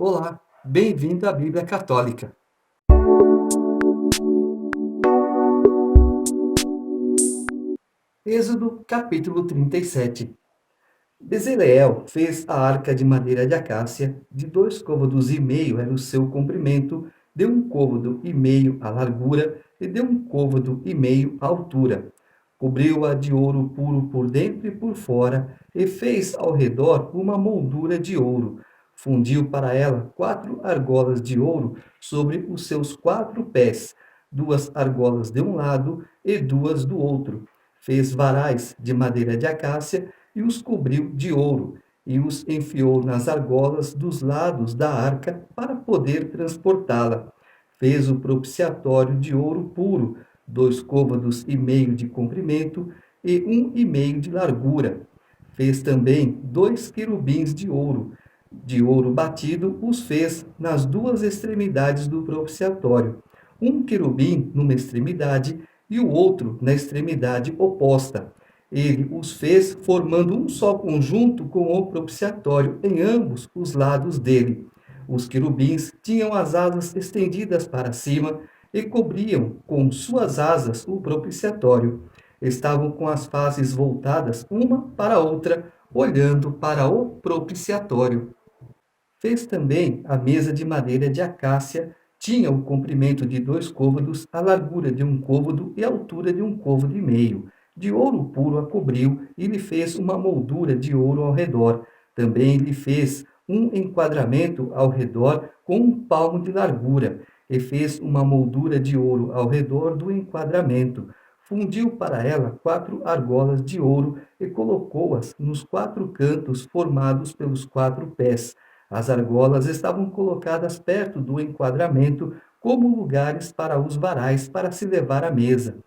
Olá, bem-vindo à Bíblia Católica. Êxodo capítulo 37. Bezaleel fez a arca de madeira de acácia, de 2,5 côvados era o seu comprimento, de 1,5 côvado a largura e de 1,5 côvado a altura. Cobriu-a de ouro puro por dentro e por fora, e fez ao redor uma moldura de ouro. Fundiu para ela 4 argolas de ouro sobre os seus 4 pés, 2 argolas de um lado e 2 do outro. Fez varais de madeira de acácia e os cobriu de ouro, e os enfiou nas argolas dos lados da arca para poder transportá-la. Fez o propiciatório de ouro puro, 2,5 côvados de comprimento e 1,5 de largura. Fez também 2 querubins de ouro batido, os fez nas 2 extremidades do propiciatório, um querubim numa extremidade e o outro na extremidade oposta. Ele os fez formando um só conjunto com o propiciatório em ambos os lados dele. Os querubins tinham as asas estendidas para cima e cobriam com suas asas o propiciatório. Estavam com as faces voltadas uma para a outra, olhando para o propiciatório. Fez também a mesa de madeira de acácia, tinha o comprimento de 2 côvados, a largura de 1 côvado e a altura de 1,5 côvado. De ouro puro a cobriu e lhe fez uma moldura de ouro ao redor. Também lhe fez um enquadramento ao redor com 1 palmo de largura, e fez uma moldura de ouro ao redor do enquadramento. Fundiu para ela 4 argolas de ouro e colocou-as nos 4 cantos formados pelos 4 pés. As argolas estavam colocadas perto do enquadramento, como lugares para os varais para se levar à mesa.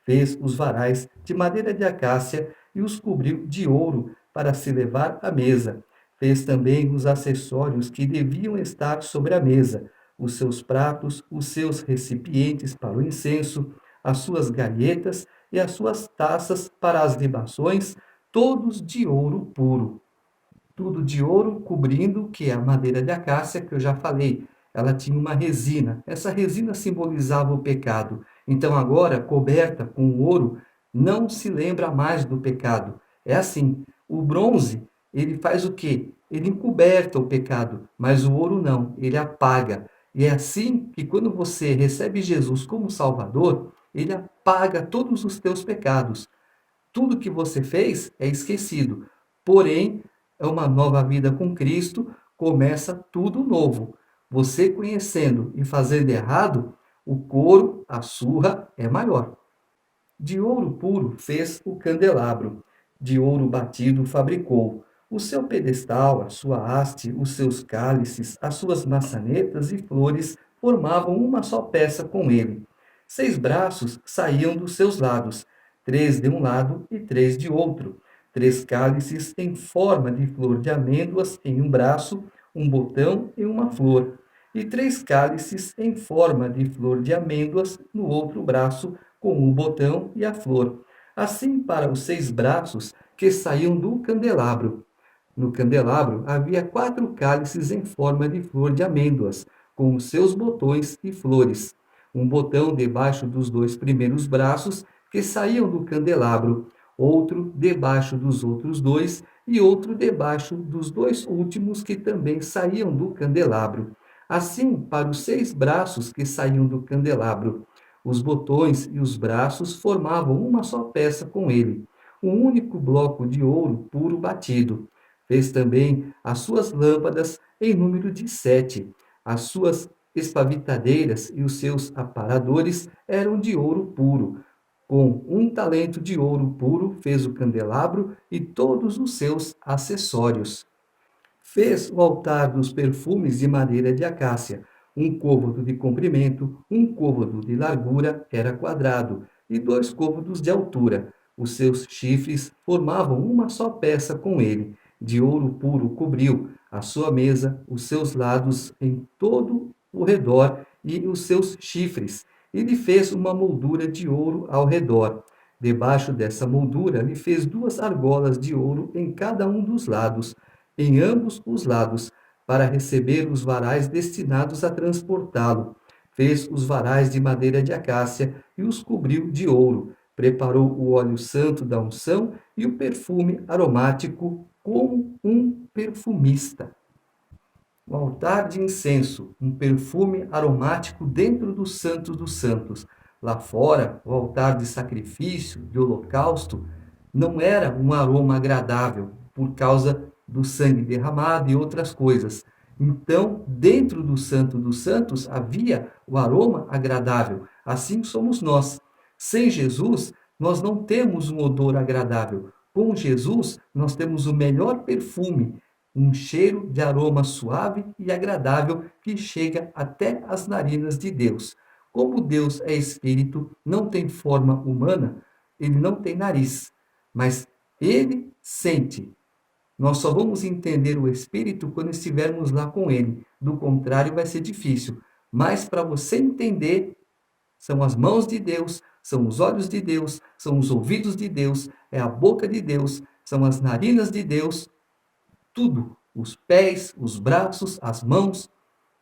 Fez os varais de madeira de acácia e os cobriu de ouro para se levar à mesa. Fez também os acessórios que deviam estar sobre a mesa, os seus pratos, os seus recipientes para o incenso, as suas galhetas e as suas taças para as libações, todos de ouro puro. Tudo de ouro cobrindo, que é a madeira de acácia, que eu já falei. Ela tinha uma resina. Essa resina simbolizava o pecado. Então, agora, coberta com ouro, não se lembra mais do pecado. É assim, o bronze, ele faz o quê? Ele encoberta o pecado, mas o ouro não, ele apaga. E é assim que quando você recebe Jesus como Salvador, ele apaga todos os teus pecados. Tudo que você fez é esquecido. Porém, é uma nova vida com Cristo, começa tudo novo. Você conhecendo e fazendo errado, o couro, a surra é maior. De ouro puro fez o candelabro, de ouro batido fabricou. O seu pedestal, a sua haste, os seus cálices, as suas maçanetas e flores formavam uma só peça com ele. 6 braços saíam dos seus lados, 3 de um lado e 3 de outro. 3 cálices em forma de flor de amêndoas em um braço, um botão e uma flor. E 3 cálices em forma de flor de amêndoas no outro braço, com o botão e a flor. Assim para os 6 braços que saíam do candelabro. No candelabro havia 4 cálices em forma de flor de amêndoas, com os seus botões e flores. Um botão debaixo dos 2 primeiros braços que saíam do candelabro, outro debaixo dos outros 2 e outro debaixo dos 2 últimos que também saíam do candelabro. Assim para os 6 braços que saíam do candelabro. Os botões e os braços formavam uma só peça com ele, um único bloco de ouro puro batido. Fez também as suas lâmpadas em número de 7. As suas espavitadeiras e os seus aparadores eram de ouro puro. Com 1 talento de ouro puro fez o candelabro e todos os seus acessórios. Fez o altar dos perfumes de madeira de acácia. 1 côvado de comprimento, 1 côvado de largura, era quadrado, e 2 côvados de altura. Os seus chifres formavam uma só peça com ele. De ouro puro cobriu a sua mesa, os seus lados em todo o redor e os seus chifres. E lhe fez uma moldura de ouro ao redor. Debaixo dessa moldura lhe fez 2 argolas de ouro em cada um dos lados, em ambos os lados, para receber os varais destinados a transportá-lo. Fez os varais de madeira de acácia e os cobriu de ouro. Preparou o óleo santo da unção e o perfume aromático como um perfumista. O altar de incenso, um perfume aromático dentro do Santo dos Santos. Lá fora, o altar de sacrifício, de holocausto, não era um aroma agradável por causa do sangue derramado e outras coisas. Então, dentro do Santo dos Santos havia o aroma agradável. Assim somos nós. Sem Jesus, nós não temos um odor agradável. Com Jesus, nós temos o melhor perfume, um cheiro de aroma suave e agradável que chega até as narinas de Deus. Como Deus é espírito, não tem forma humana, ele não tem nariz, mas ele sente. Nós só vamos entender o espírito quando estivermos lá com ele. Do contrário, vai ser difícil. Mas para você entender, são as mãos de Deus, são os olhos de Deus, são os ouvidos de Deus, é a boca de Deus, são as narinas de Deus, tudo, os pés, os braços, as mãos,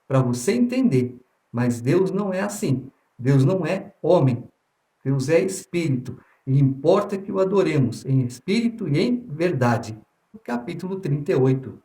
para você entender. Mas Deus não é assim. Deus não é homem. Deus é espírito. E importa que o adoremos em espírito e em verdade. Capítulo 38.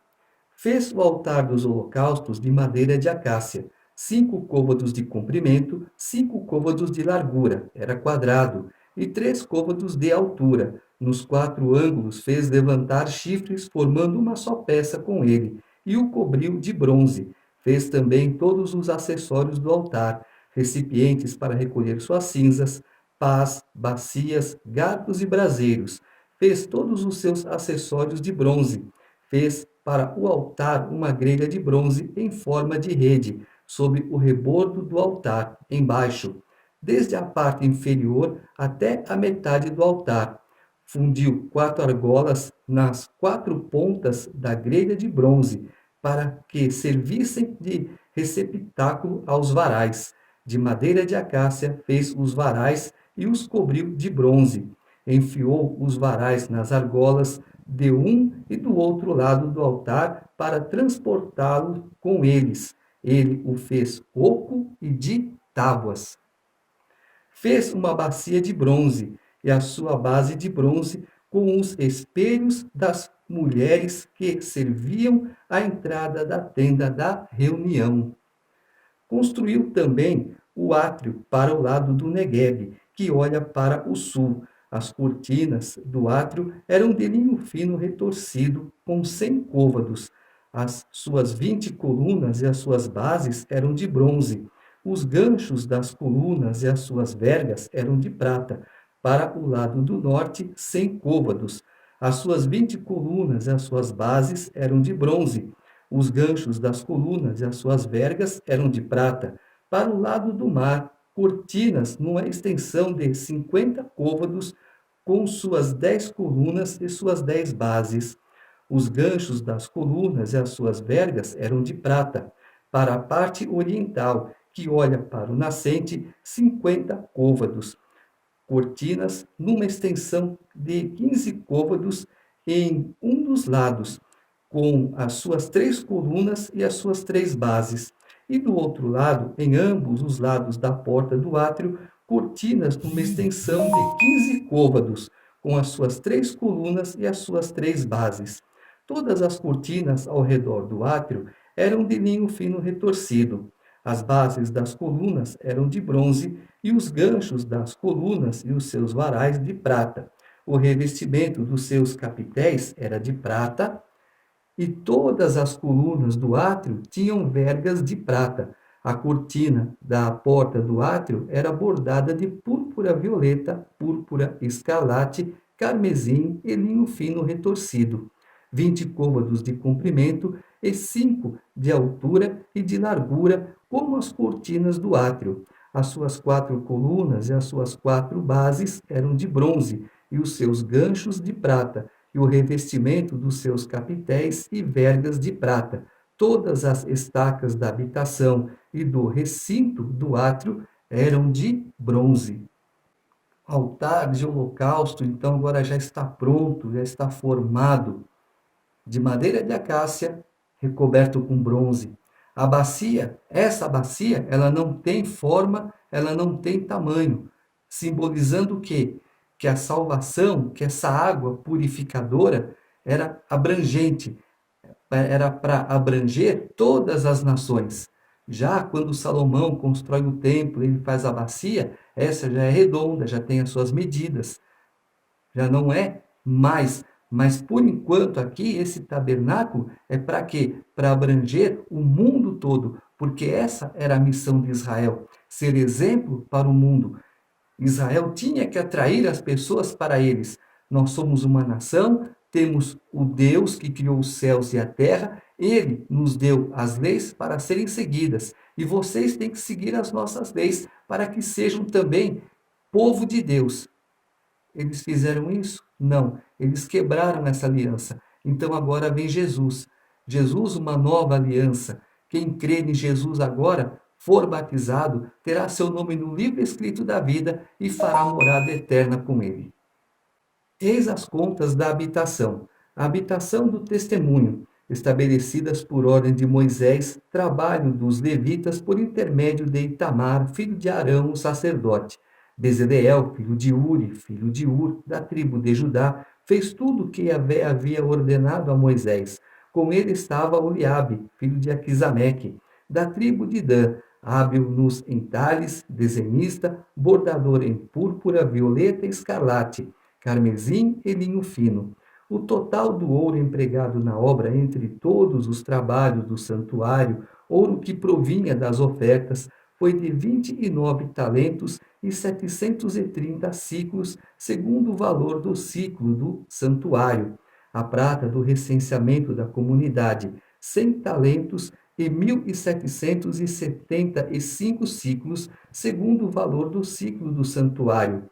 Fez o altar dos holocaustos de madeira de acácia, 5 côvados de comprimento, 5 côvados de largura, era quadrado, e 3 côvados de altura. Nos 4 ângulos fez levantar chifres, formando uma só peça com ele, e o cobriu de bronze. Fez também todos os acessórios do altar, recipientes para recolher suas cinzas, pás, bacias, garfos e braseiros. Fez todos os seus acessórios de bronze. Fez para o altar uma grelha de bronze em forma de rede, sobre o rebordo do altar, embaixo, desde a parte inferior até a metade do altar. Fundiu 4 argolas nas 4 pontas da grelha de bronze, para que servissem de receptáculo aos varais. De madeira de acácia fez os varais e os cobriu de bronze. Enfiou os varais nas argolas de um e do outro lado do altar para transportá-lo com eles. Ele o fez oco e de tábuas. Fez uma bacia de bronze e a sua base de bronze com os espelhos das mulheres que serviam à entrada da tenda da reunião. Construiu também o átrio para o lado do Neguebe, que olha para o sul. As cortinas do átrio eram de linho fino retorcido, com 100 côvados. As suas 20 colunas e as suas bases eram de bronze. Os ganchos das colunas e as suas vergas eram de prata. Para o lado do norte, 100 côvados. As suas 20 colunas e as suas bases eram de bronze. Os ganchos das colunas e as suas vergas eram de prata. Para o lado do mar, cortinas numa extensão de 50 côvados, com suas 10 colunas e suas 10 bases. Os ganchos das colunas e as suas vergas eram de prata. Para a parte oriental, que olha para o nascente, 50 côvados. Cortinas numa extensão de 15 côvados em um dos lados, com as suas 3 colunas e as suas 3 bases. E do outro lado, em ambos os lados da porta do átrio, cortinas numa extensão de 15 côvados, com as suas 3 colunas e as suas 3 bases. Todas as cortinas ao redor do átrio eram de linho fino retorcido. As bases das colunas eram de bronze e os ganchos das colunas e os seus varais de prata. O revestimento dos seus capitéis era de prata, e todas as colunas do átrio tinham vergas de prata. A cortina da porta do átrio era bordada de púrpura violeta, púrpura escarlate, carmesim e linho fino retorcido. 20 côvados de comprimento e 5 de altura e de largura, como as cortinas do átrio. As suas 4 colunas e as suas 4 bases eram de bronze, e os seus ganchos de prata, e o revestimento dos seus capitéis e vergas de prata. Todas as estacas da habitação e do recinto do átrio eram de bronze. O altar de holocausto, então, agora já está pronto, já está formado, de madeira de acácia, recoberto com bronze. A bacia, essa bacia, ela não tem forma, ela não tem tamanho, simbolizando o quê? Que a salvação, que essa água purificadora era abrangente, era para abranger todas as nações. Já quando Salomão constrói o templo, ele faz a bacia, essa já é redonda, já tem as suas medidas, já não é mais. Mas por enquanto aqui, esse tabernáculo é para quê? Para abranger o mundo todo, porque essa era a missão de Israel, ser exemplo para o mundo. Israel tinha que atrair as pessoas para eles. Nós somos uma nação, temos o Deus que criou os céus e a terra, ele nos deu as leis para serem seguidas. E vocês têm que seguir as nossas leis para que sejam também povo de Deus. Eles fizeram isso? Não. Eles quebraram essa aliança. Então agora vem Jesus. Jesus, uma nova aliança. Quem crer em Jesus agora, for batizado, terá seu nome no livro escrito da vida e fará morada eterna com ele. Eis as contas da habitação. A habitação do testemunho, estabelecidas por ordem de Moisés, trabalho dos levitas por intermédio de Itamar, filho de Arão, o sacerdote. Bezaleel, filho de Uri, filho de Ur, da tribo de Judá, fez tudo o que Yahvé havia ordenado a Moisés. Com ele estava Oliabe, filho de Aquisameque, da tribo de Dan, hábil nos entalhes, desenhista, bordador em púrpura, violeta e escarlate, carmesim e linho fino. O total do ouro empregado na obra entre todos os trabalhos do santuário, ouro que provinha das ofertas, foi de 29 talentos e 730 ciclos, segundo o valor do ciclo do santuário. A prata do recenseamento da comunidade, 100 talentos e 1.775 ciclos, segundo o valor do ciclo do santuário.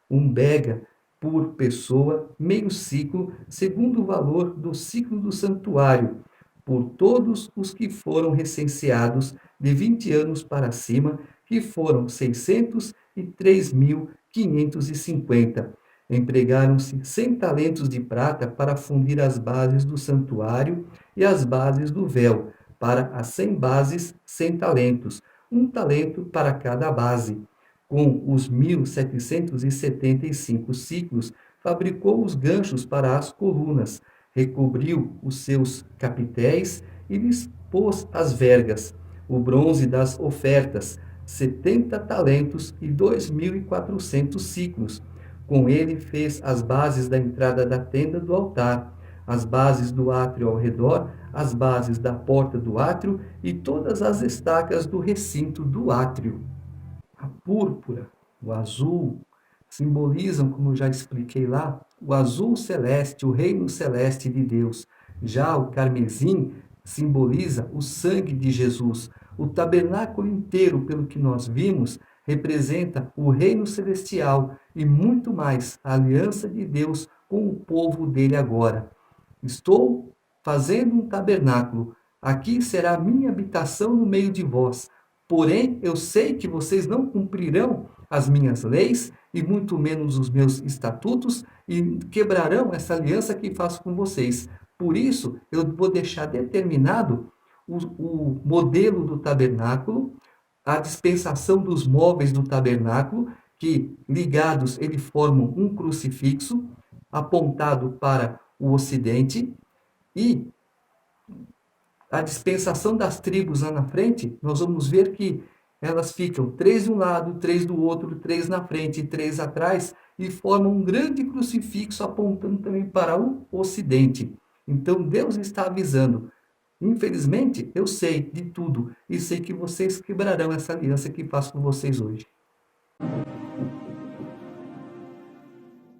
Um bega por pessoa, meio ciclo, segundo o valor do ciclo do santuário, por todos os que foram recenseados de 20 anos para cima, que foram 603.550. Empregaram-se 100 talentos de prata para fundir as bases do santuário e as bases do véu. Para as 100 bases, 100 talentos, um talento para cada base. Com os 1.775 ciclos, fabricou os ganchos para as colunas, recobriu os seus capitéis e lhes pôs as vergas. O bronze das ofertas, 70 talentos e 2.400 ciclos. Com ele fez as bases da entrada da tenda do altar, as bases do átrio ao redor, as bases da porta do átrio e todas as estacas do recinto do átrio. A púrpura, o azul, simbolizam, como eu já expliquei lá, o azul celeste, o reino celeste de Deus. Já o carmesim simboliza o sangue de Jesus. O tabernáculo inteiro, pelo que nós vimos, representa o reino celestial e muito mais a aliança de Deus com o povo dele agora. Estou fazendo um tabernáculo. Aqui será a minha habitação no meio de vós. Porém, eu sei que vocês não cumprirão as minhas leis e muito menos os meus estatutos e quebrarão essa aliança que faço com vocês. Por isso, eu vou deixar determinado o modelo do tabernáculo, a dispensação dos móveis do tabernáculo, que ligados eles formam um crucifixo apontado para o ocidente, e a dispensação das tribos lá na frente, nós vamos ver que elas ficam 3 de um lado, 3 do outro, 3 na frente e 3 atrás, e formam um grande crucifixo apontando também para o ocidente. Então Deus está avisando: infelizmente, eu sei de tudo e sei que vocês quebrarão essa aliança que faço com vocês hoje.